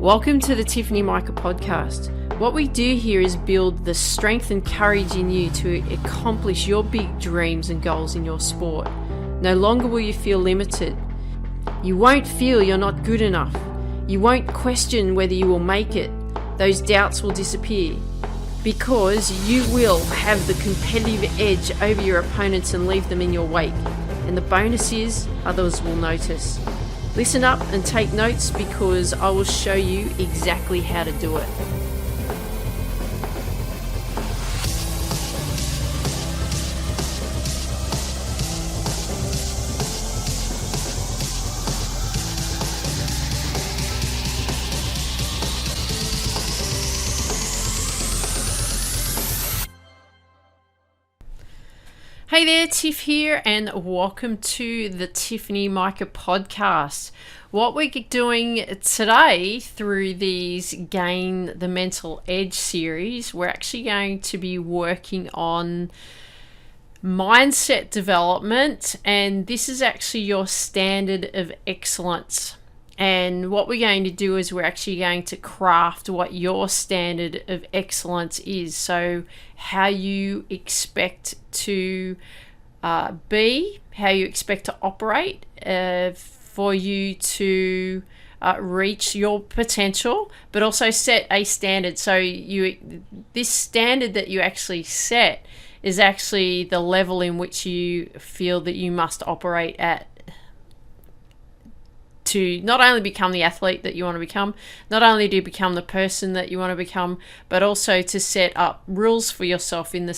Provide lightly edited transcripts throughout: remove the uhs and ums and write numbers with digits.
Welcome to the Tiffany Mika podcast. What we do here is build the strength and courage in you to accomplish your big dreams and goals in your sport. No longer will you feel limited. You won't feel you're not good enough. You won't question whether you will make it. Those doubts will disappear because you will have the competitive edge over your opponents and leave them in your wake. And the bonus is others will notice. Listen up and take notes because I will show you exactly how to do it. Hey there, Tiff here, and welcome to the Tiffany Mika podcast. What we're doing today through these Gain the Mental Edge series, we're actually going to be working on mindset development, and this is actually your standard of excellence. And what we're going to do is we're actually going to craft what your standard of excellence is. So how you expect to be, how you expect to operate for you to reach your potential, but also set a standard. So this standard that you actually set is actually the level in which you feel that you must operate at, to not only become the athlete that you want to become, not only to become the person that you want to become, but also to set up rules for yourself in the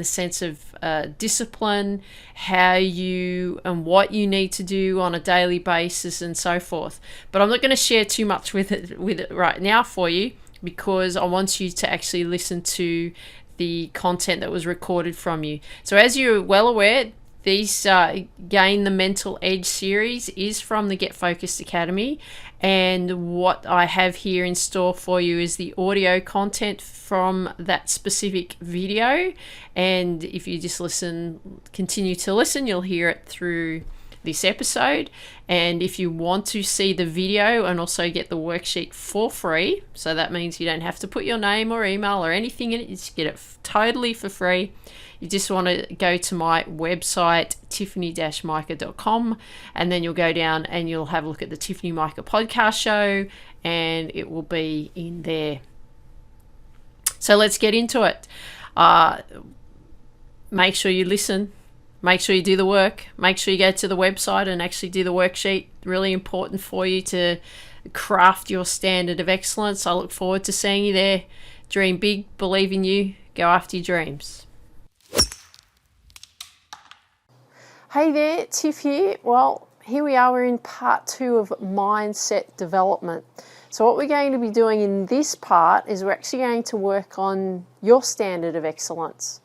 sense of discipline, how you and what you need to do on a daily basis and so forth. But I'm not going to share too much with it right now for you because I want you to actually listen to the content that was recorded from you. So as you're well aware, these Gain the Mental Edge series is from the Get Focused Academy, and what I have here in store for you is the audio content from that specific video. And if you just continue to listen, you'll hear it through this episode. And if you want to see the video and also get the worksheet for free, so that means you don't have to put your name or email or anything in it, you just get it totally for free. You just want to go to my website, tiffany-mika.com, and then you'll go down and you'll have a look at the Tiffany Mika podcast show, and it will be in there. So let's get into it. Make sure you listen. Make sure you do the work. Make sure you go to the website and actually do the worksheet. Really important for you to craft your standard of excellence. I look forward to seeing you there. Dream big, believe in you, go after your dreams. Hey there, Tiff here. Well, here we are, we're in part 2 of mindset development. So what we're going to be doing in this part is we're actually going to work on your standard of excellence.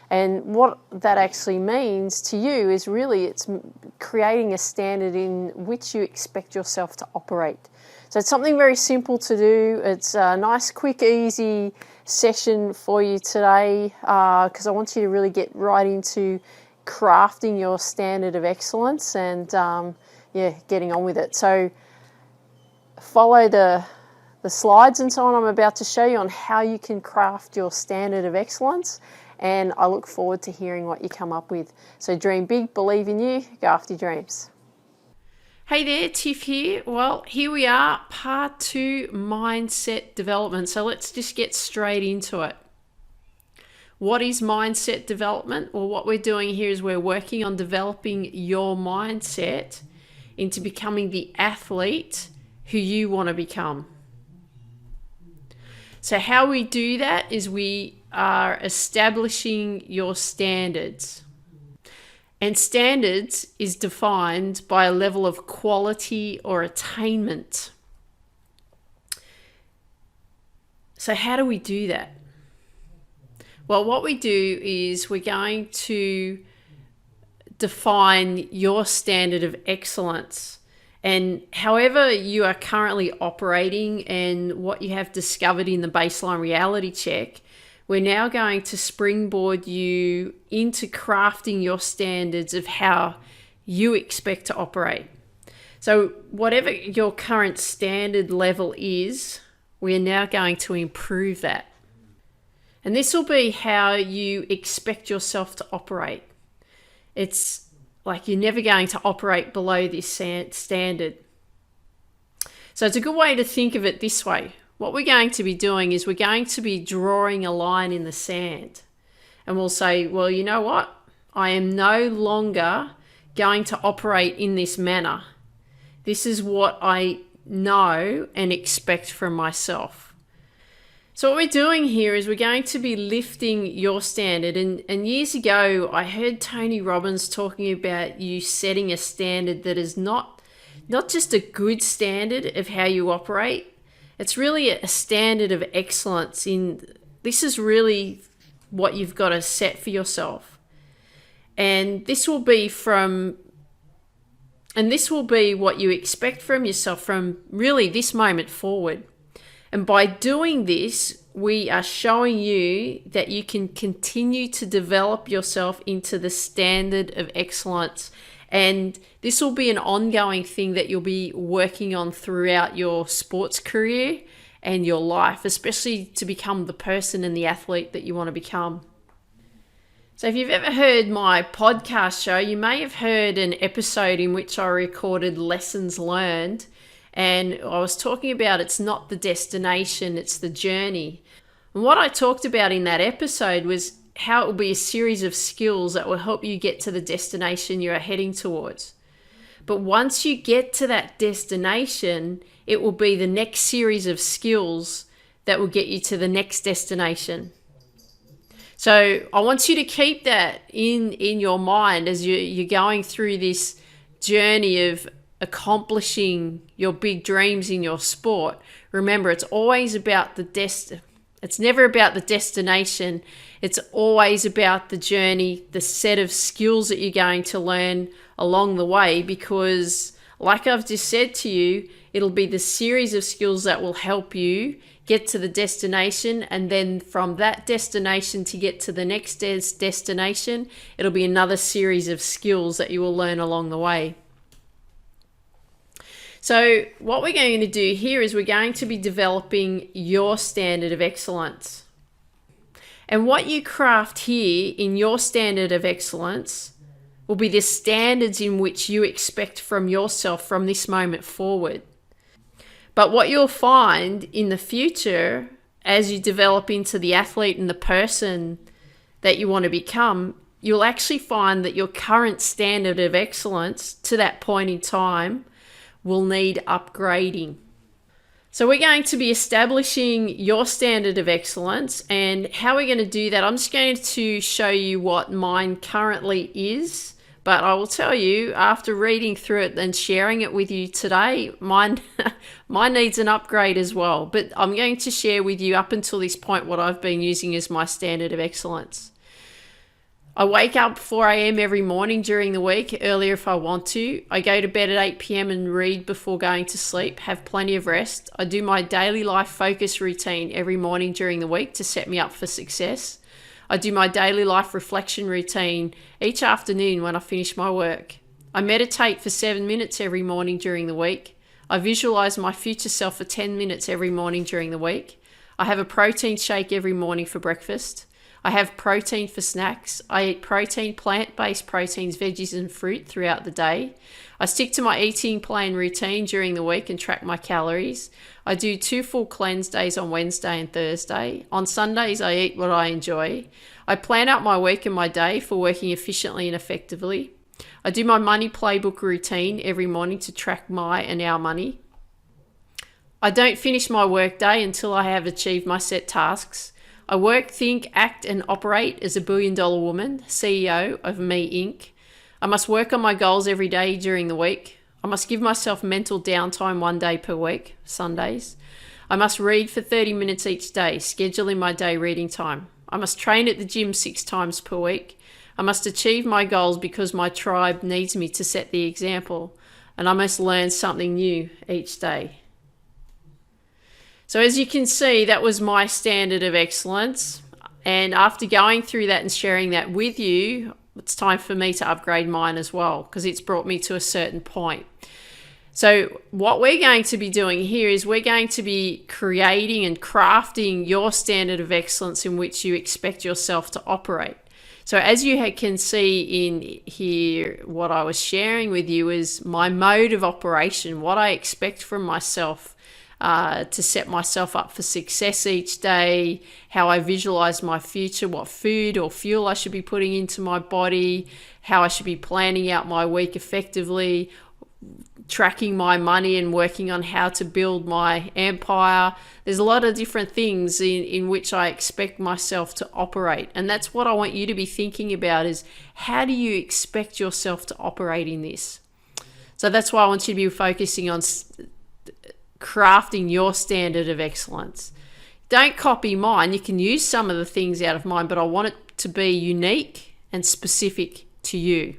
And what that actually means to you is really it's creating a standard in which you expect yourself to operate. So it's something very simple to do. It's a nice, quick, easy session for you today because I want you to really get right into crafting your standard of excellence and getting on with it. So follow the slides and so on I'm about to show you on how you can craft your standard of excellence, and I look forward to hearing what you come up with. So dream big, believe in you, go after your dreams. Hey there, Tiff here. Well, here we are, part 2, mindset development. So let's just get straight into it. What is mindset development? Well, what we're doing here is we're working on developing your mindset into becoming the athlete who you want to become. So how we do that is we are establishing your standards. And standards is defined by a level of quality or attainment. So how do we do that? Well, what we do is we're going to define your standard of excellence, and however you are currently operating and what you have discovered in the baseline reality check, we're now going to springboard you into crafting your standards of how you expect to operate. So whatever your current standard level is, We are now going to improve that. And this will be how you expect yourself to operate. It's like you're never going to operate below this standard. So it's a good way to think of it this way. What we're going to be doing is we're going to be drawing a line in the sand. And we'll say, well, you know what? I am no longer going to operate in this manner. This is what I know and expect from myself. So what we're doing here is we're going to be lifting your standard. And years ago, I heard Tony Robbins talking about you setting a standard that is not just a good standard of how you operate. It's really a standard of excellence. This is really what you've got to set for yourself. And this will be what you expect from yourself from really this moment forward. And by doing this, we are showing you that you can continue to develop yourself into the standard of excellence. And this will be an ongoing thing that you'll be working on throughout your sports career and your life, especially to become the person and the athlete that you want to become. So if you've ever heard my podcast show, you may have heard an episode in which I recorded lessons learned. And I was talking about it's not the destination, it's the journey. And what I talked about in that episode was how it will be a series of skills that will help you get to the destination you are heading towards. But once you get to that destination, it will be the next series of skills that will get you to the next destination. So I want you to keep that in your mind as you're going through this journey of accomplishing your big dreams in your sport. Remember, it's always about it's never about the destination. It's always about the journey, the set of skills that you're going to learn along the way, because like I've just said to you, it'll be the series of skills that will help you get to the destination, and then from that destination to get to the next destination, it'll be another series of skills that you will learn along the way. So what we're going to do here is we're going to be developing your standard of excellence. And what you craft here in your standard of excellence will be the standards in which you expect from yourself from this moment forward. But what you'll find in the future, as you develop into the athlete and the person that you want to become, you'll actually find that your current standard of excellence to that point in time will need upgrading. So we're going to be establishing your standard of excellence, and how we're going to do that, I'm just going to show you what mine currently is. But I will tell you, after reading through it and sharing it with you today, mine needs an upgrade as well. But I'm going to share with you up until this point what I've been using as my standard of excellence. I wake up 4 a.m. every morning during the week, earlier if I want to. I go to bed at 8 p.m. and read before going to sleep, have plenty of rest. I do my daily life focus routine every morning during the week to set me up for success. I do my daily life reflection routine each afternoon when I finish my work. I meditate for 7 minutes every morning during the week. I visualize my future self for 10 minutes every morning during the week. I have a protein shake every morning for breakfast. I have protein for snacks. I eat protein, plant-based proteins, veggies and fruit throughout the day. I stick to my eating plan routine during the week and track my calories. I do 2 full cleanse days on Wednesday and Thursday. On Sundays, I eat what I enjoy. I plan out my week and my day for working efficiently and effectively. I do my money playbook routine every morning to track my and our money. I don't finish my workday until I have achieved my set tasks. I work, think, act, and operate as a billion-dollar woman, CEO of Me Inc. I must work on my goals every day during the week. I must give myself mental downtime 1 day per week, Sundays. I must read for 30 minutes each day, scheduling my day reading time. I must train at the gym 6 times per week. I must achieve my goals because my tribe needs me to set the example. And I must learn something new each day. So as you can see, that was my standard of excellence. And after going through that and sharing that with you, it's time for me to upgrade mine as well, because it's brought me to a certain point. So what we're going to be doing here is we're going to be creating and crafting your standard of excellence in which you expect yourself to operate. So as you can see in here, what I was sharing with you is my mode of operation, what I expect from myself to set myself up for success each day, how I visualize my future, what food or fuel I should be putting into my body, how I should be planning out my week effectively, tracking my money and working on how to build my empire. There's a lot of different things in which I expect myself to operate. And that's what I want you to be thinking about is how do you expect yourself to operate in this? So that's why I want you to be focusing on crafting your standard of excellence. Don't copy mine. You can use some of the things out of mine, but I want it to be unique and specific to you.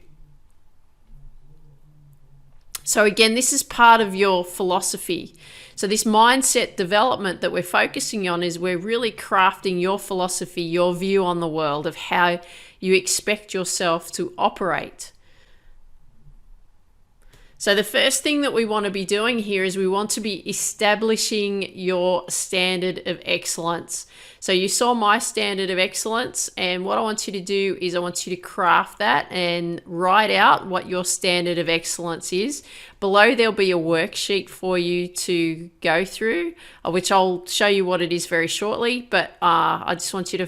So again, this is part of your philosophy. So this mindset development that we're focusing on is we're really crafting your philosophy, your view on the world of how you expect yourself to operate. So the first thing that we want to be doing here is we want to be establishing your standard of excellence. So you saw my standard of excellence, and what I want you to do is I want you to craft that and write out what your standard of excellence is. Below there'll be a worksheet for you to go through, which I'll show you what it is very shortly, but I just want you to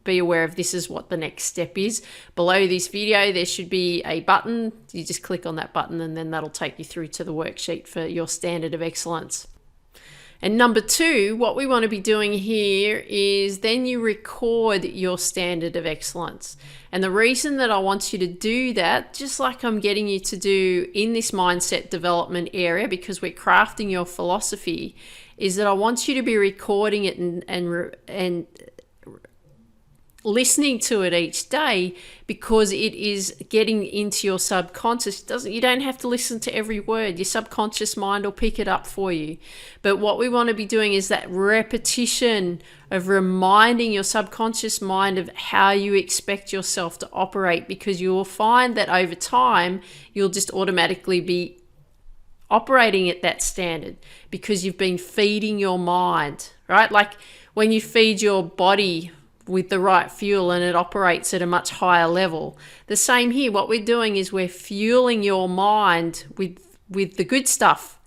be aware of this is what the next step is. Below this video there should be a button. You just click on that button and then that'll take you through to the worksheet for your standard of excellence. And number two, what we want to be doing here is then you record your standard of excellence. And the reason that I want you to do that, just like I'm getting you to do in this mindset development area, because we're crafting your philosophy, is that I want you to be recording it and listening to it each day, because it is getting into your subconscious. You don't have to listen to every word. Your subconscious mind will pick it up for you. But what we want to be doing is that repetition of reminding your subconscious mind of how you expect yourself to operate, because you will find that over time you'll just automatically be operating at that standard because you've been feeding your mind, right? Like when you feed your body with the right fuel and it operates at a much higher level. The same here. What we're doing is we're fueling your mind with the good stuff,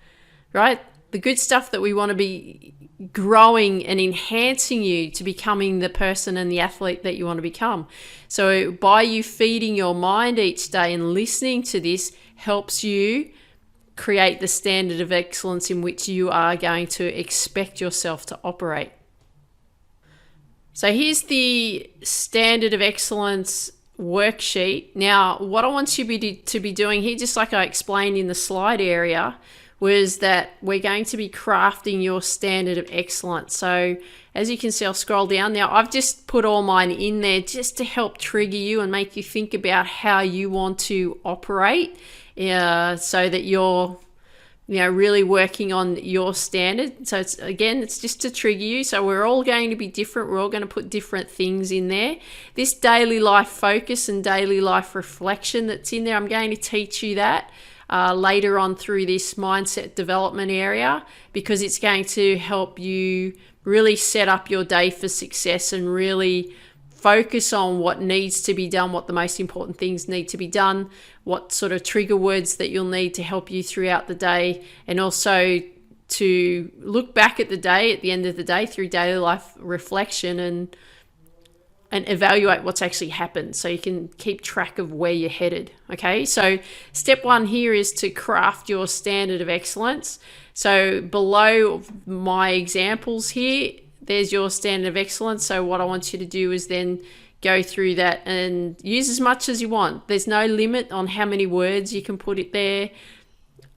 right? The good stuff that we want to be growing and enhancing you to becoming the person and the athlete that you want to become. So by you feeding your mind each day and listening to this helps you create the standard of excellence in which you are going to expect yourself to operate. So here's the standard of excellence worksheet. Now, what I want you to be doing here, just like I explained in the slide area, was that we're going to be crafting your standard of excellence. So as you can see, I'll scroll down. Now, I've just put all mine in there just to help trigger you and make you think about how you want to operate, so that you're really working on your standard. So it's just to trigger you. So we're all going to be different. We're all going to put different things in there. This daily life focus and daily life reflection that's in there, I'm going to teach you that later on through this mindset development area, because it's going to help you really set up your day for success and really focus on what needs to be done, what the most important things need to be done, what sort of trigger words that you'll need to help you throughout the day, and also to look back at the day at the end of the day through daily life reflection and evaluate what's actually happened so you can keep track of where you're headed. Okay, so step one here is to craft your standard of excellence. So below my examples here, there's your standard of excellence. So what I want you to do is then go through that and use as much as you want. There's no limit on how many words you can put it there.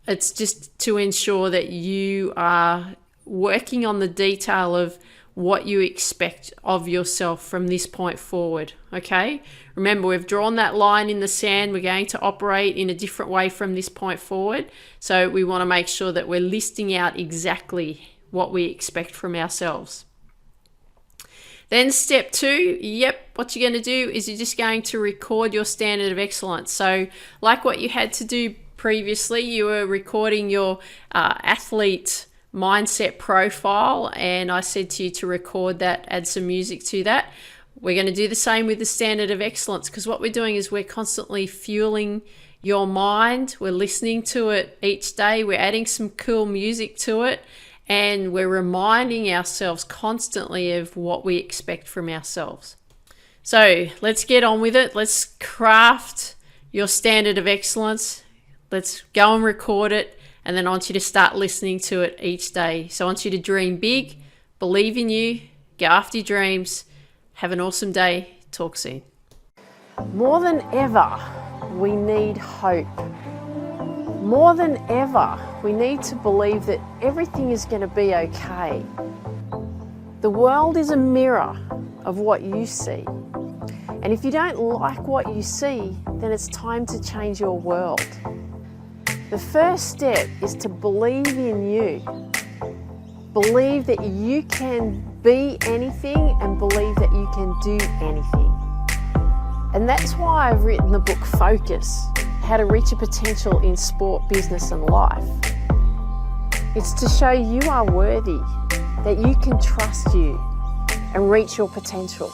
It's just to ensure that you are working on the detail of what you expect of yourself from this point forward. Okay, remember, we've drawn that line in the sand. We're going to operate in a different way from this point forward. So we want to make sure that we're listing out exactly what we expect from ourselves. Then step two, what you're going to do is you're just going to record your standard of excellence. So like what you had to do previously, you were recording your athlete mindset profile, and I said to you to record that, add some music to that. We're going to do the same with the standard of excellence, because what we're doing is we're constantly fueling your mind. We're listening to it each day. We're adding some cool music to it, and we're reminding ourselves constantly of what we expect from ourselves. So let's get on with it. Let's craft your standard of excellence. Let's go and record it. And then I want you to start listening to it each day. So I want you to dream big, believe in you, go after your dreams. Have an awesome day. Talk soon. More than ever, we need hope. More than ever, we need to believe that everything is going to be okay. The world is a mirror of what you see. And if you don't like what you see, then it's time to change your world. The first step is to believe in you. Believe that you can be anything and believe that you can do anything. And that's why I've written the book Focus, How to Reach Your Potential in Sport, Business and Life. It's to show you are worthy, that you can trust you and reach your potential.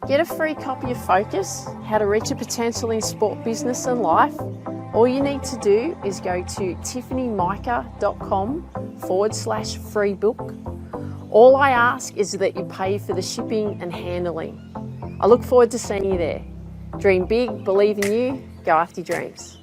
Get a free copy of Focus, How to Reach Your Potential in Sport, Business and Life. All you need to do is go to tiffanyMika.com/free book. All I ask is that you pay for the shipping and handling. I look forward to seeing you there. Dream big, believe in you, go after your dreams.